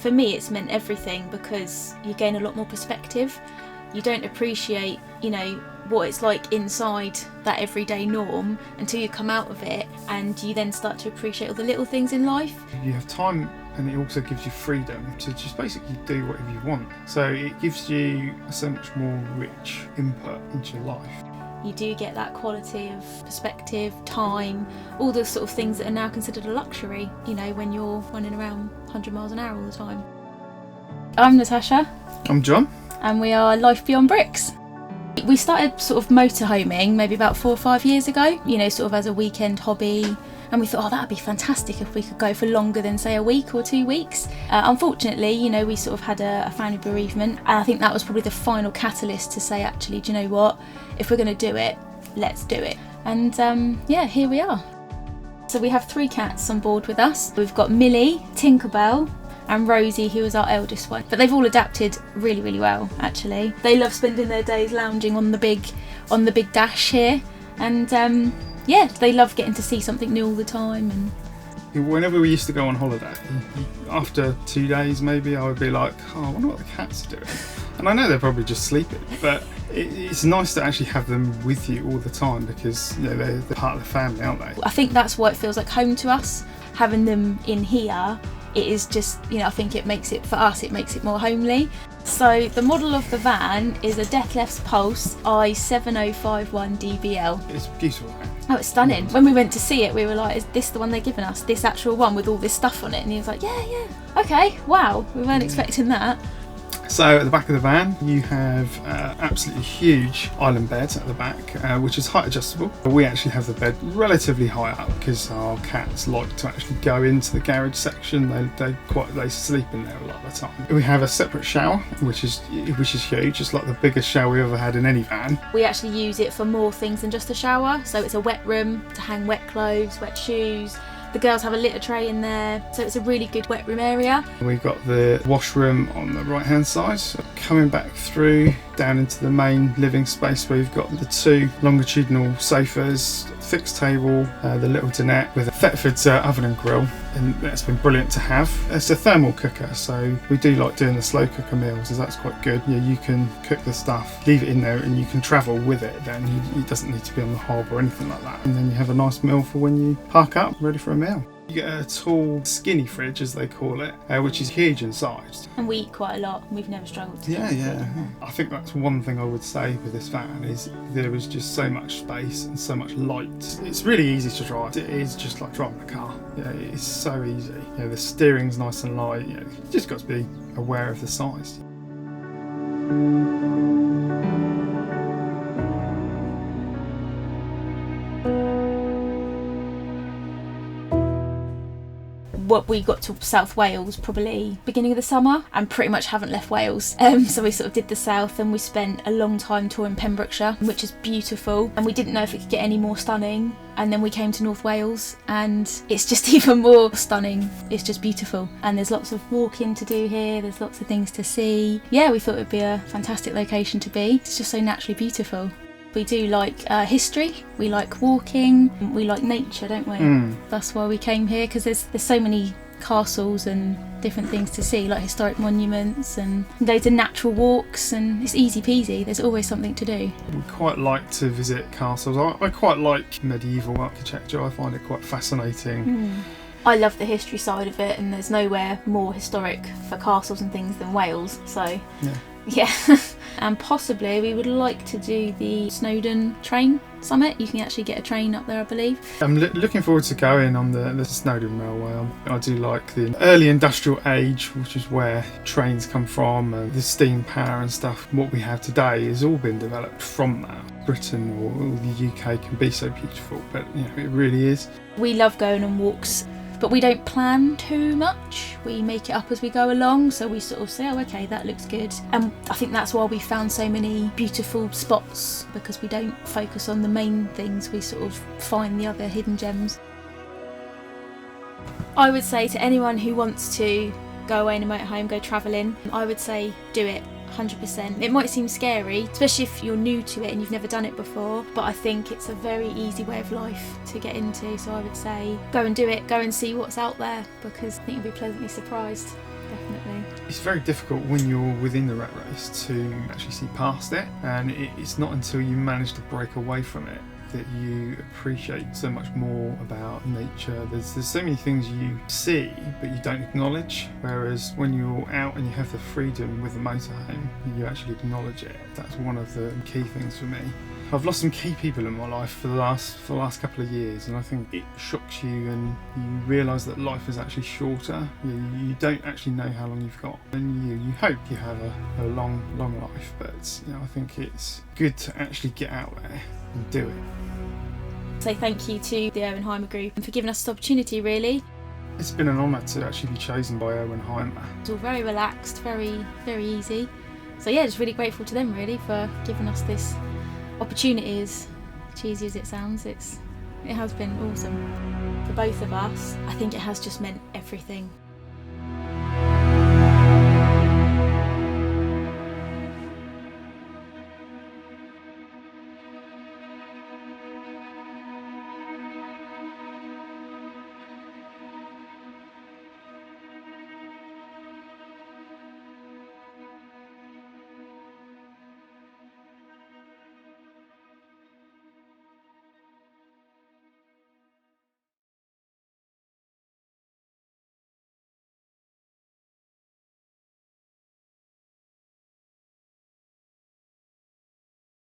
For me, it's meant everything, because you gain a lot more perspective. You don't appreciate, you know, what it's like inside that everyday norm until you come out of it, and you then start to appreciate all the little things in life. You have time, and it also gives you freedom to just basically do whatever you want. So it gives you so much more rich input into your life. You do get that quality of perspective, time, all the sort of things that are now considered a luxury, you know, when you're running around 100 miles an hour all the time. I'm Natasha. I'm Jon. And we are Life Beyond Bricks. We started sort of motorhoming maybe about 4 or 5 years ago, you know, sort of as a weekend hobby. And we thought, oh, that'd be fantastic if we could go for longer than, say, a week or 2 weeks. Unfortunately, you know, we sort of had a family bereavement. And I think that was probably the final catalyst to say, actually, do you know what? If we're going to do it, let's do it. And yeah, here we are. So we have 3 cats on board with us. We've got Millie, Tinkerbell, and Rosie, who is our eldest one. But they've all adapted really, really well, actually. They love spending their days lounging on the big dash here. And yeah, they love getting to see something new all the time. And whenever we used to go on holiday, after 2 days maybe, I would be like, oh, I wonder what the cats are doing. And I know they're probably just sleeping, but it's nice to actually have them with you all the time, because, you know, they're part of the family, aren't they? I think that's why it feels like home to us. Having them in here, it is just, you know, I think it makes it, for us, it makes it more homely. So the model of the van is a Dethleffs Pulse i7051 DBL. It's beautiful. Oh, it's stunning. When we went to see it, we were like, is this the one they're giving us? This actual one with all this stuff on it? And he was like, yeah. Okay, wow, we weren't expecting that. So at the back of the van, you have absolutely huge island bed at the back, which is height adjustable. We actually have the bed relatively high up because our cats like to actually go into the garage section. They sleep in there a lot of the time. We have a separate shower, which is huge. It's like the biggest shower we ever had in any van. We actually use it for more things than just a shower. So it's a wet room to hang wet clothes, wet shoes. The girls have a litter tray in there, so it's a really good wet room area. We've got the washroom on the right hand side. So coming back through down into the main living space, we've got the 2 longitudinal sofas, fixed table, the little dinette with a Thetford oven and grill, and that's been brilliant to have. It's a thermal cooker, so we do like doing the slow cooker meals, as that's quite good. Yeah, you can cook the stuff, leave it in there, and you can travel with it. Then it doesn't need to be on the hob or anything like that. And then you have a nice meal for when you park up, ready for a meal. You get a tall, skinny fridge, as they call it, which is huge in size. And we eat quite a lot, and we've never struggled to Yeah. I think that's one thing I would say with this van, is there is just so much space and so much light. It's really easy to drive. It is just like driving a car. Yeah, it's so easy. You know, the steering's nice and light. You know, you just got to be aware of the size. We got to South Wales probably beginning of the summer, and pretty much haven't left Wales. So we sort of did the south, and we spent a long time touring Pembrokeshire, which is beautiful, and we didn't know if it could get any more stunning. And then we came to North Wales, and it's just even more stunning. It's just beautiful, and there's lots of walking to do here, there's lots of things to see. Yeah, we thought it would be a fantastic location to be. It's just so naturally beautiful. We do like history, we like walking, we like nature, don't we? That's why we came here, because there's so many castles and different things to see, like historic monuments and loads of natural walks, and it's easy peasy. There's always something to do. We quite like to visit castles. I quite like medieval architecture. I find it quite fascinating. I love the history side of it, and there's nowhere more historic for castles and things than Wales, so yeah. And possibly we would like to do the Snowdon train summit. You can actually get a train up there, I believe. I'm looking forward to going on the Snowdon Railway. I do like the early industrial age, which is where trains come from, and the steam power and stuff. What we have today has all been developed from that. Britain or the UK can be so beautiful, but you know, it really is. We love going on walks, but we don't plan too much. We make it up as we go along, so we sort of say, oh, okay, that looks good. And I think that's why we found so many beautiful spots, because we don't focus on the main things, we sort of find the other hidden gems. I would say to anyone who wants to go away in a motorhome, go travelling, I would say do it. 100%. It might seem scary, especially if you're new to it and you've never done it before, but I think it's a very easy way of life to get into, so I would say go and do it, go and see what's out there, because I think you'll be pleasantly surprised, definitely. It's very difficult when you're within the rat race to actually see past it, and it's not until you manage to break away from it that you appreciate so much more about nature. There's so many things you see but you don't acknowledge, whereas when you're out and you have the freedom with the motorhome, you actually acknowledge it. That's one of the key things for me. I've lost some key people in my life for the last couple of years, and I think it shocks you and you realise that life is actually shorter. You don't actually know how long you've got, and you hope you have a long life, but I think it's good to actually get out there and do it. So thank you to the Owenheimer Group for giving us this opportunity, really. It's been an honour to actually be chosen by Owenheimer. It's all very relaxed, very easy. So yeah, just really grateful to them really for giving us this opportunity. As cheesy as it sounds, it has been awesome. For both of us, I think it has just meant everything.